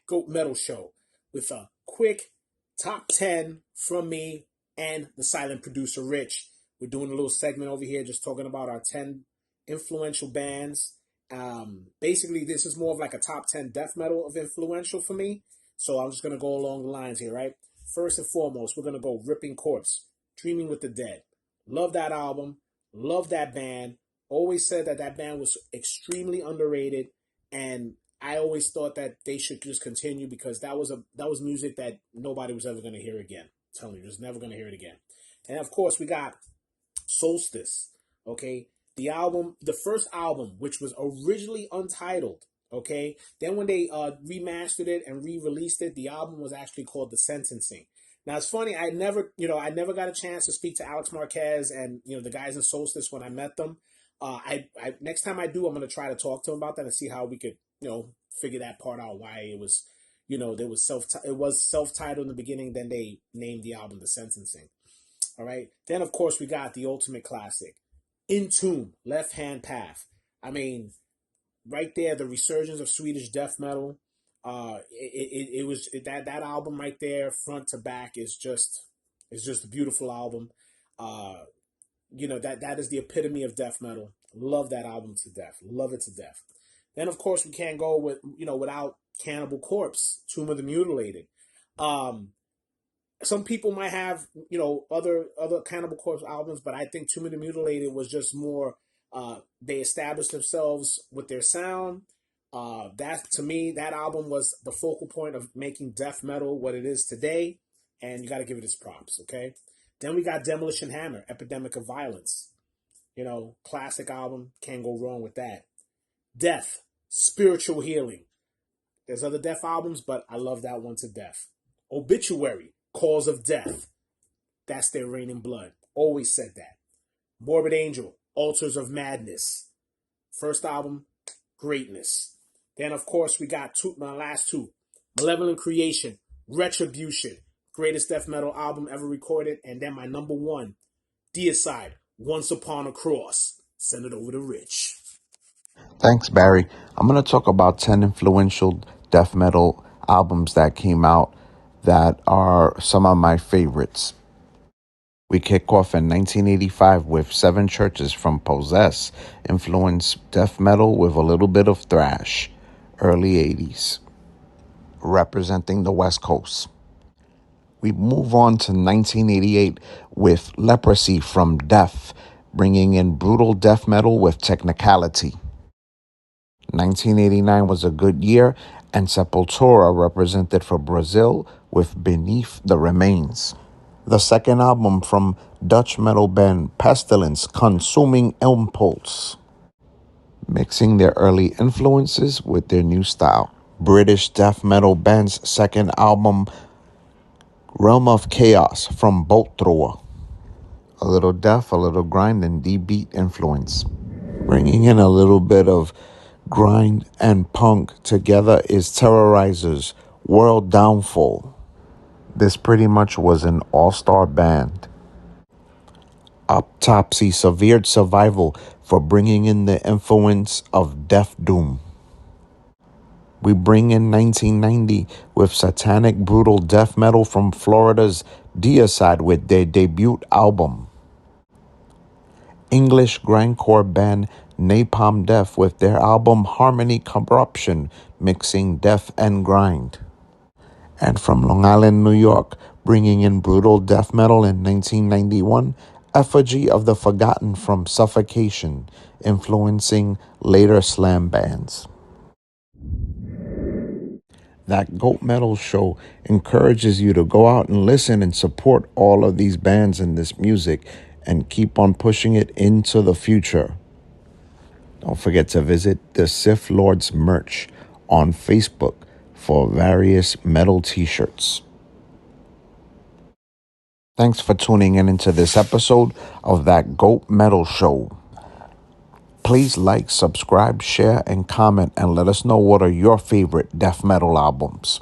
GOAT Metal Show with a quick top 10 from me and the silent producer, Rich. We're doing a little segment over here just talking about our 10 influential bands. Basically, this is more of like a top 10 death metal of influential for me. So I'm just going to go along the lines here, right? First and foremost, we're going to go Ripping Corpse, Dreaming with the Dead. Love that album. Love that band. Always said that band was extremely underrated, and I always thought that they should just continue because that was music that nobody was ever going to hear again. I'm telling you, just never going to hear it again. And of course, we got Solstice. Okay, the first album, which was originally untitled. Okay, then when they remastered it and re-released it, the album was actually called The Sentencing. Now it's funny, I never got a chance to speak to Alex Marquez and the guys in Solstice when I met them. I next time I do, I'm gonna try to talk to them about that and see how we could figure that part out. Why it was it was self-titled in the beginning, then they named the album The Sentencing. All right, then of course we got the ultimate classic, Entomb, Left Hand Path. I mean, right there, the resurgence of Swedish death metal. It was that album right there, front to back, is just a beautiful album. That is the epitome of death metal. Love that album to death. Love it to death. Then of course we can't go without Cannibal Corpse, Tomb of the Mutilated. Some people might have other Cannibal Corpse albums, but I think Tomb of the Mutilated was just more. They established themselves with their sound. To me, that album was the focal point of making death metal what it is today, and you got to give it its props. Okay. Then we got Demolition Hammer, Epidemic of Violence. Classic album, can't go wrong with that. Death, Spiritual Healing. There's other Death albums, but I love that one to death. Obituary, Cause of Death. That's their Reign in Blood. Always said that. Morbid Angel, Altars of Madness. First album, greatness. Then, of course, we got my last two. Malevolent Creation, Retribution. Greatest death metal album ever recorded. And then my number one, Deicide, Once Upon a Cross. Send it over to Rich. Thanks, Barry. I'm going to talk about 10 influential death metal albums that came out that are some of my favorites. We kick off in 1985 with Seven Churches from Possess, influenced death metal with a little bit of thrash, early 80s, representing the West Coast. We move on to 1988 with Leprosy from Death, bringing in brutal death metal with technicality. 1989 was a good year, and Sepultura represented for Brazil with Beneath the Remains. The second album from Dutch metal band Pestilence, Consuming Impulse, mixing their early influences with their new style. British death metal band's second album, Realm of Chaos from Bolt Thrower. A little death, a little grind, and D-beat influence. Bringing in a little bit of grind and punk together is Terrorizers, World Downfall. This pretty much was an all-star band. Autopsy, Severed Survival for bringing in the influence of Death Doom. We bring in 1990 with satanic brutal death metal from Florida's Deicide with their debut album. English grindcore band Napalm Death with their album Harmony Corruption, mixing death and grind. And from Long Island, New York, bringing in brutal death metal in 1991, Effigy of the Forgotten from Suffocation, influencing later slam bands. That GOAT Metal Show encourages you to go out and listen and support all of these bands and this music and keep on pushing it into the future. Don't forget to visit the Sith Lords merch on Facebook for various metal t-shirts. Thanks for tuning in into this episode of That GOAT Metal Show. Please like, subscribe, share, and comment, and let us know what are your favorite death metal albums.